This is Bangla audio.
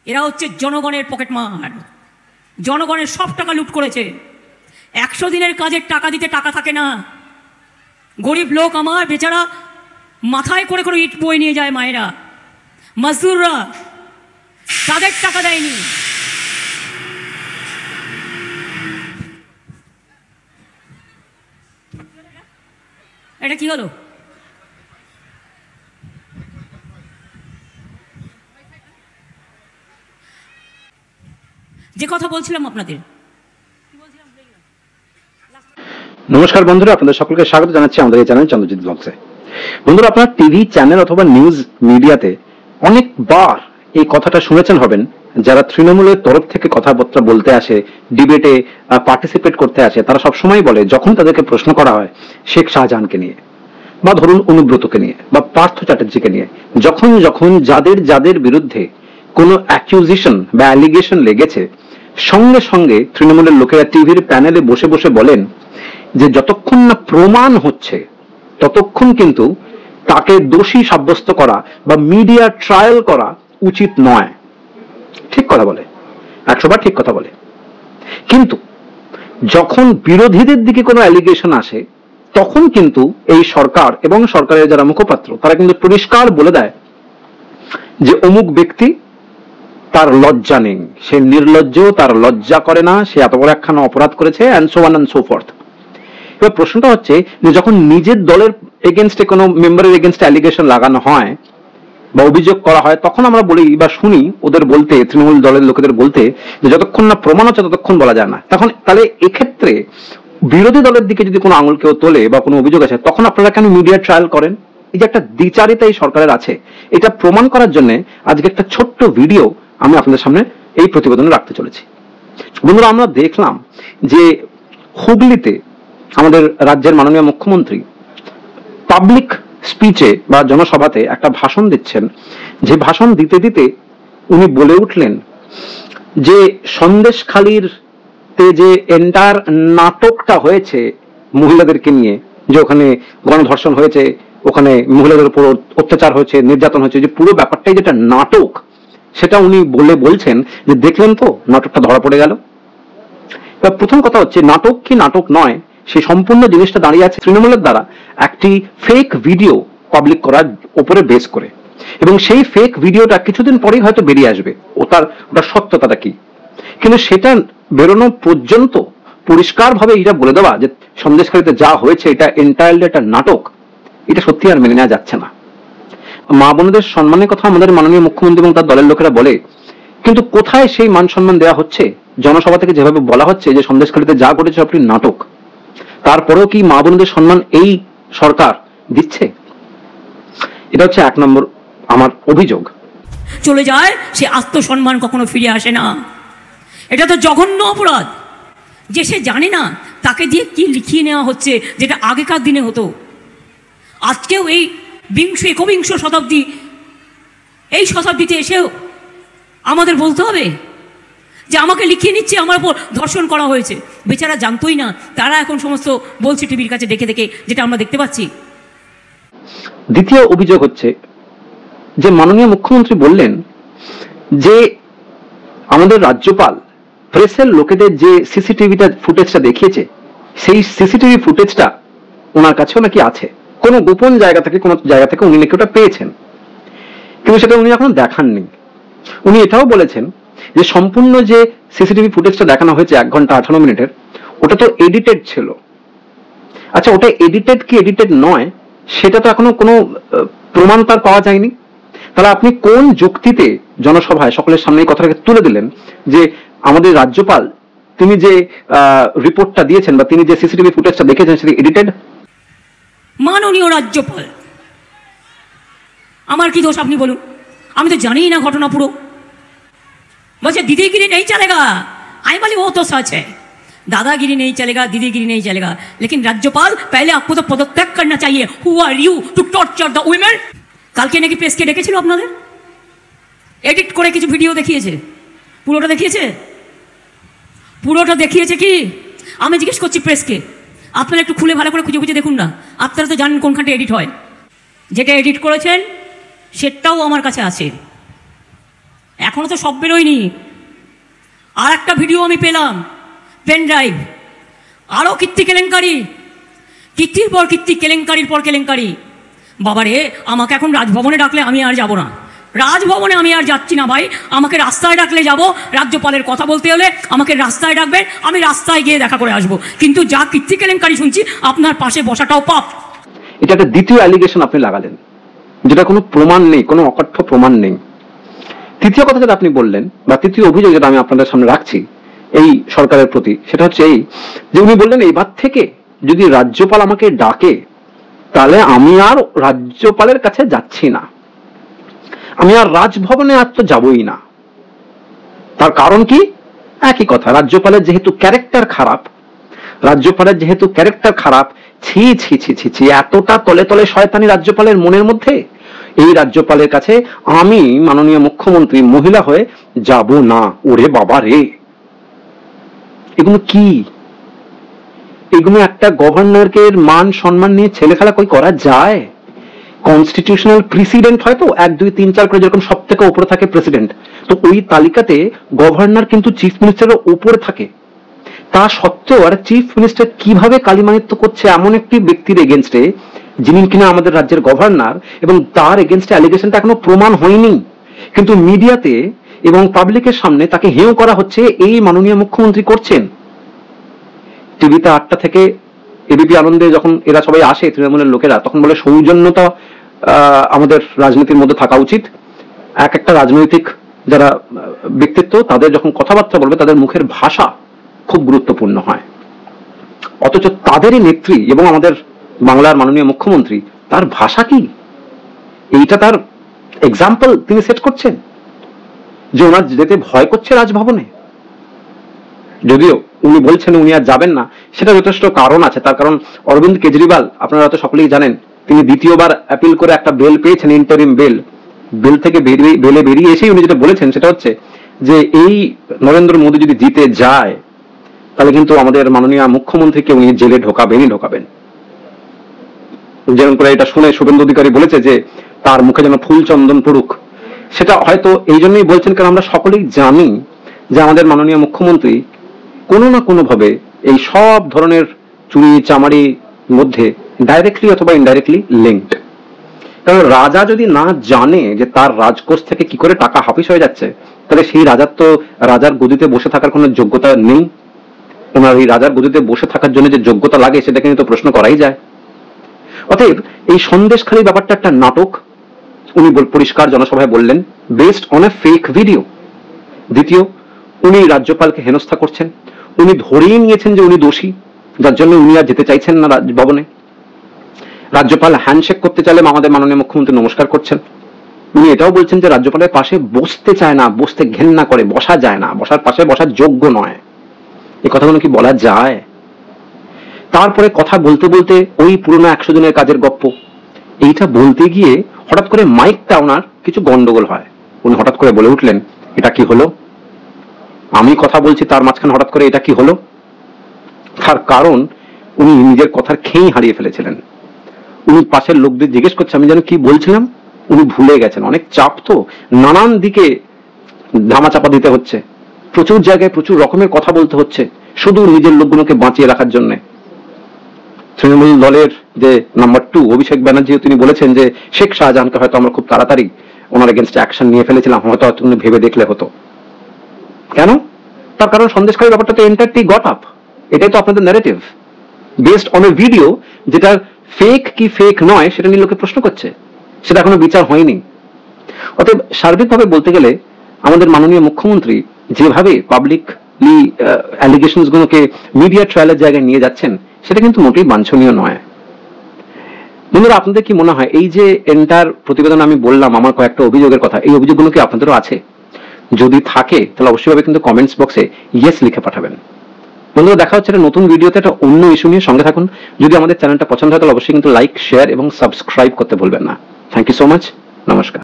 এরা হচ্ছে জনগণের পকেটমার, জনগণের সব টাকা লুট করেছে। 100 দিনের কাজের টাকা দিতে টাকা থাকে না। গরিব লোক আমার বেচারা মাথায় করে করে ইট বয়ে নিয়ে যায় মায়েরা, মজদুররা, তাদের টাকা দেয়নি। এটা কি হলো? যে কথা বলছিলাম আপনাদের। নমস্কার বন্ধুরা, আপনাদের সকলকে স্বাগত জানাচ্ছি আমাদের এই চ্যানেল চন্দ্রজিৎ ব্লগসে। বন্ধুরা, আপনার টিভি চ্যানেল অথবা নিউজ মিডিয়াতে অনেকবার এই কথাটা শুনেছেন হবেন, যারা তৃণমূলের তরফ থেকে কথাবার্তা বলতে আসে, ডিবেটে পার্টিসিপেট করতে আসে, তারা সবসময় বলে, যখন তাদেরকে প্রশ্ন করা হয় শেখ শাহজাহানকে নিয়ে বা ধরুন অনুব্রতকে নিয়ে বা পার্থ চ্যাটার্জিকে নিয়ে, যখন যখন যাদের যাদের বিরুদ্ধে কোনো অ্যাকিউজিশন বা অ্যালিগেশন লেগেছে, সঙ্গে সঙ্গে তৃণমূলের লোকেরা টিভির প্যানেলে বসে বসে বলেন যে যতক্ষণ না প্রমাণ হচ্ছে ততক্ষণ কিন্তু তাকে দোষী সাব্যস্ত করা বা মিডিয়া ট্রায়াল করা উচিত নয়। ঠিক কথা বলে, 100 বার ঠিক কথা বলে। কিন্তু যখন বিরোধীদের দিকে কোনো অ্যালিগেশন আসে, তখন কিন্তু এই সরকার এবং সরকারের যারা মুখপাত্র, তারা কিন্তু পরিষ্কার বলে দেয় যে অমুক ব্যক্তি, তার লজ্জা নেই, সে নির্লজ্জ, তার লজ্জা করে না, সে এত বড় একখানা অপরাধ করেছে, and so on and so forth. এবার প্রশ্নটা হচ্ছে যে যখন নিজের দলের এগেনস্টে কোনো মেম্বারের এগেনস্টে অ্যালিগেশন লাগানো হয় বা অভিযোগ করা হয়, তখন আমরা বলি বা শুনি ওদের বলতে, তৃণমূল দলের লোকেদের বলতে, যে যতক্ষণ না প্রমাণ হচ্ছে ততক্ষণ বলা যায় না। তখন তাহলে এক্ষেত্রে বিরোধী দলের দিকে যদি কোনো আঙুল কেউ তোলে বা কোনো অভিযোগ আছে, তখন আপনারা কেন মিডিয়া ট্রায়াল করেন? এই যে একটা দ্বিচারিতা এই সরকারের আছে, এটা প্রমাণ করার জন্য আজকে একটা ছোট্ট ভিডিও আমি আপনাদের সামনে এই প্রতিবেদনে রাখতে চলেছি। বন্ধুরা, আমরা দেখলাম যে হুগলিতে আমাদের রাজ্যের মাননীয় মুখ্যমন্ত্রী পাবলিক স্পিচে বা জনসভাতে একটা ভাষণ দিচ্ছেন, যে ভাষণ দিতে দিতে উনি বলে উঠলেন যে সন্দেশখালীর যে এন্টার নাটকটা হয়েছে মহিলাদেরকে নিয়ে, যে ওখানে গণধর্ষণ হয়েছে, ওখানে মহিলাদের উপর অত্যাচার হয়েছে, নির্যাতন হয়েছে, যে পুরো ব্যাপারটাই যেটা নাটক, সেটা উনি বলছেন যে দেখলেন তো নাটকটা ধরা পড়ে গেল। এবার প্রথম কথা হচ্ছে, নাটক কি নাটক নয়, সেই সম্পূর্ণ জিনিসটা দাঁড়িয়ে আছে তৃণমূলের দ্বারা একটি ফেক ভিডিও পাবলিক করার উপরে বেস করে, এবং সেই ফেক ভিডিওটা কিছুদিন পরেই হয়তো বেরিয়ে আসবে, ওটার সত্যতাটা কি। কিন্তু সেটা বেরোনো পর্যন্ত পরিষ্কারভাবে এটা বলে দেওয়া যে সন্দেশখালীতে যা হয়েছে এটা এন্টায়ারলি একটা নাটক, এটা সত্যি আর মেনে নেওয়া যাচ্ছে না। মা বোনদের সম্মানের কথা আমাদের মাননীয় মুখ্যমন্ত্রী এবং তার দলের লোকেরা বলে, কিন্তু কোথায় সেই মান সম্মান দেওয়া হচ্ছে? জনসভা থেকে যেভাবে বলা হচ্ছে যে সন্দেশখালীতে যা ঘটেছে আপনি নাটক, তারপরেও কি মা বোনদের সম্মান এই সরকার দিচ্ছে? এটা হচ্ছে 1 নম্বর আমার অভিযোগ। চলে যায়, সে আত্মসম্মান কখনো ফিরে আসে না। এটা তো জঘন্য অপরাধ যে সে জানে না তাকে দিয়ে কি লিখিয়ে নেওয়া হচ্ছে, যেটা আগেকার দিনে হতো। আজকেও এই একবিংশ শতাব্দী, এই শতাব্দীতে এসেও আমাদের বলতে হবে যে আমাকে লিখিয়ে নিচ্ছে, আমার উপর ধর্ষণ করা হয়েছে। বেচারা জানতোই না, তারা এখন সমস্ত বলছে টিভির কাছে দেখে দেখে, যেটা আমরা দেখতে পাচ্ছি। দ্বিতীয় অভিযোগ হচ্ছে যে মাননীয় মুখ্যমন্ত্রী বললেন যে আমাদের রাজ্যপাল প্রেসের লোকেদের যে সিসিটিভিটা ফুটেজটা দেখিয়েছে, সেই সিসিটিভি ফুটেজটা ওনার কাছেও নাকি আছে, কোনো গোপন জায়গা থেকে উনি নাকি ওটা পেয়েছেন, কিন্তু সেটা উনি এখনো দেখাননি। উনি এটাও বলেছেন যে সম্পূর্ণ যে সিসিটিভি ফুটেজটা দেখানো হয়েছে 1 ঘন্টা 18 মিনিটের, ওটা তো এডিটেড ছিল। আচ্ছা, ওটা এডিটেড কি এডিটেড নয়, সেটা তো এখনো কোনো প্রমাণ তার পাওয়া যায়নি। তাহলে আপনি কোন যুক্তিতে জনসভায় সকলের সামনে এই কথাটাকে তুলে দিলেন যে আমাদের রাজ্যপাল তিনি যে রিপোর্টটা দিয়েছেন বা তিনি যে সিসিটিভি ফুটেজটা দেখেছেন সেটা এডিটেড? মাননীয় রাজ্যপাল, আমার কি দোষ আপনি বলুন? আমি তো জানি না ঘটনা পুরো। বলছে दीदीगिरी नहीं चलेगा। आई बोली वो तो सच है, दादागिरी नहीं चलेगा, दीदीगिरी नहीं चलेगा, लेकिन राज्यपाल पहले आपको तो पदत्याग करना चाहिए। Who are you to torture the women? কালকে নাকি প্রেসকে ডেকেছিল আপনাদের, এডিট করে কিছু ভিডিও দেখিয়েছে, পুরোটা দেখিয়েছে? পুরোটা দেখিয়েছে কি? আমি জিজ্ঞেস করছি প্রেসকে, আপনারা একটু খুলে ভালো করে খুঁজে খুঁজে দেখুন না, আপনারা তো জানেন কোনখানটা এডিট হয়। যেটা এডিট করেছেন সেটাও আমার কাছে আছে, এখনো তো সব বেরোয়নি। আর একটা ভিডিও আমি পেলাম, পেন ড্রাইভ, আরও কীর্তি কেলেঙ্কারি, কীর্তির পর কীর্তি, কেলেঙ্কারির পর কেলেঙ্কারি। বাবারে, আমাকে এখন রাজভবনে ডাকলে আমি আর যাব না, রাজভবনে আমি আর যাচ্ছি না ভাই। আমাকে রাস্তায় ডাকলে যাব, রাজ্যপালের কথা বলতে হলে আমাকে রাস্তায় ডাকবেন, আমি রাস্তায় গিয়ে দেখা করে আসবো। কিন্তু যা কীর্তি কেলেঙ্কারি শুনছি, আপনার পাশে বসাটাও পাপ। এটা একটা দ্বিতীয় অ্যালিগেশন আপনি লাগালেন, যেটা কোনো প্রমাণ নেই, কোনো অকথ্য প্রমাণ নেই। তৃতীয় কথা যেটা আপনি বললেন, বা তৃতীয় অভিযোগ যেটা আমি আপনাদের সামনে রাখছি এই সরকারের প্রতি, সেটা হচ্ছে এই যে উনি বললেন এবার থেকে যদি রাজ্যপাল আমাকে ডাকে তাহলে আমি আর রাজ্যপালের কাছে যাচ্ছি না, আমি আর রাজভবনে আর তো যাবই না। তার কারণ কি? একই কথা, রাজ্যপালের যেহেতু ক্যারেক্টার খারাপ, রাজ্যপালের যেহেতু ক্যারেক্টার খারাপ, ছি ছি ছি ছি ছি, এতটা তলে তলে শয়তানি রাজ্যপালের মনের মধ্যে, এই রাজ্যপালের কাছে আমি মাননীয় মুখ্যমন্ত্রী মহিলা হয়ে যাব না। ওরে বাবা রে, এগুলো কি? এগুলো একটা গভর্নরকে মান সম্মান নিয়ে ছেলে খেলা কই করা যায়? কনস্টিটিউশনাল প্রেসিডেন্ট হয়তো 1 2 3 4 করে যেরকম সব থেকে উপরে থাকে প্রেসিডেন্ট, তো ওই তালিকাতে গভর্নর কিন্তু চিফ মিনিস্টারের উপরে থাকে। তা সত্ত্বেও আর চিফ মিনিস্টার কিভাবে কালিমানিত্য করছে এমন একটি ব্যক্তির এগেনস্টে, যিনি কিনা আমাদের রাজ্যের গভর্নর, এবং তার এগেনস্টে অ্যালিগেশনটা এখনো প্রমাণ হয়নি, কিন্তু মিডিয়াতে এবং পাবলিকের সামনে তাকে হেয় করা হচ্ছে, এই মাননীয় মুখ্যমন্ত্রী করছেন। টিভিতে 8টা থেকে এবিপি আনন্দে যখন এরা সবাই আসে তৃণমূলের লোকেরা, তখন বলে সৌজন্যতা আমাদের রাজনীতির মধ্যে থাকা উচিত। এক একটা রাজনৈতিক যারা ব্যক্তিত্ব, তাদের যখন কথাবার্তা বলবে তাদের মুখের ভাষা খুব গুরুত্বপূর্ণ হয়। অথচ তাদেরই নেত্রী এবং আমাদের বাংলার মাননীয় মুখ্যমন্ত্রী, তার ভাষা কি? এইটা তার এক্সাম্পল তিনি সেট করছেন যে ওনার যেতে ভয় করছে রাজভবনে। যদিও উনি বলছেন উনি আর যাবেন না, সেটা যথেষ্ট কারণ আছে। তার কারণ অরবিন্দ কেজরিওয়াল, আপনারা তো সকলেই জানেন, তিনি দ্বিতীয়বার অ্যাপিল করে একটা বেল পেয়েছেন, ইন্টারিম বেল। বেল থেকে বেলে বেরিয়ে এসেই উনি যেটা বলেছেন সেটা হচ্ছে যে এই নরেন্দ্র মোদী যদি জিতে যায় তাহলে কিন্তু আমাদের মাননীয় মুখ্যমন্ত্রীকে উনি জেলে ঢোকাবেন। যেমন করে এটা শুনে শুভেন্দু অধিকারী বলেছে যে তার মুখে যেন ফুল চন্দন পড়ুক। সেটা হয়তো এই জন্যই বলছেন কারণ আমরা সকলেই জানি যে আমাদের মাননীয় মুখ্যমন্ত্রী কোনো না কোনো ভাবে এই সব ধরনের চুরি চামারির মধ্যে ডাইরেক্টলি অথবা ইনডাইরেক্টলি লিঙ্কড। কারণ রাজা যদি না জানে যে তার রাজকোষ থেকে কি করে টাকা হাফিস হয়ে যাচ্ছে, তাহলে সেই রাজার তো রাজার গদিতে বসে থাকার কোনো যোগ্যতা নেই। ওনার এই রাজার গদিতে বসে থাকার জন্য যে যোগ্যতা লাগে সেটা কিন্তু প্রশ্ন করাই যায়। অতএব এই সন্দেশখালী ব্যাপারটা একটা নাটক, উনি পরিষ্কার জনসভায় বললেন, based on a fake video. দ্বিতীয়, উনি রাজ্যপালকে হেনস্থা করছেন, উনি ধরেই নিয়েছেন যে উনি দোষী, যার জন্য উনি আর যেতে চাইছেন না রাজভবনে। রাজ্যপাল হ্যান্ডশেক করতে চাইলে আমাদের মাননীয় মুখ্যমন্ত্রী নমস্কার করছেন। উনি এটাও বলছেন যে রাজ্যপালের পাশে বসতে চায় না, বসতে ঘেন্না করে, বসা যায় না, বসার পাশে বসার যোগ্য নয়। এই কথাগুলো কি বলা যায়? তারপরে কথা বলতে বলতে ওই পুরনো 100 দিনের কাজের গপ্প, এইটা বলতে গিয়ে হঠাৎ করে মাইকটা ওনার কিছু গন্ডগোল হয়। উনি হঠাৎ করে বলে উঠলেন, এটা কি হলো? আমি কথা বলছি তার মাঝখানে হঠাৎ করে এটা কি হলো? তার কারণ উনি নিজের কথার খেই হারিয়ে ফেলেছিলেন। উনি পাশের লোকদের জিজ্ঞেস করছে আমি যেন কি বলছিলাম, উনি ভুলে গেছেন। অনেক চাপ তো, নানান দিকে ধামাচাপা দিতে হচ্ছে, প্রচুর জায়গায় প্রচুর রকমের কথা বলতে হচ্ছে শুধু নিজের লোকগুলোকে বাঁচিয়ে রাখার জন্য। তৃণমূল দলের যে নাম্বার 2 অভিষেক ব্যানার্জিও তিনি বলেছেন যে শেখ শাহজাহানকে হয়তো আমরা খুব তাড়াতাড়ি ওনার এগেনস্টে অ্যাকশন নিয়ে ফেলেছিলাম, হয়তো উনি ভেবে দেখলে হতো। কেন? তার কারণ সন্দেশখালী ব্যাপারটা তো এন্টারটি গট আপ। এটাই তো আপনাদের narrative, based on a video, যেটা ফেক কি ফেক নয় সেটা নিয়ে লোকে প্রশ্ন করছে, সেটা এখনো বিচার হয়নি। অতএব সার্বিকভাবে বলতে গেলে আমাদের মাননীয় মুখ্যমন্ত্রী যেভাবে পাবলিকলি অ্যালিগেশনস গুলোকে মিডিয়া ট্রায়ালের জায়গায় নিয়ে যাচ্ছেন, সেটা কিন্তু মোটেই বাঞ্ছনীয় নয়। বন্ধুরা, আপনাদের কি মনে হয় এই যে এন্টার প্রতিবেদন আমি বললাম আমার কয়েকটা অভিযোগের কথা, এই অভিযোগগুলো কি আপনাদেরও আছে? যদি থাকে তাহলে অবশ্যই কিন্তু কমেন্টস বক্সে ইয়েস লিখে পাঠাবেন। বন্ধুরা, দেখা হচ্ছে একটা নতুন ভিডিওতে একটা অন্য ইস্যু নিয়ে। সঙ্গে থাকুন। যদি আমাদের চ্যানেলটা পছন্দ হয় তাহলে অবশ্যই কিন্তু লাইক, শেয়ার এবং সাবস্ক্রাইব করতে ভুলবেন না। Thank you so much. নমস্কার।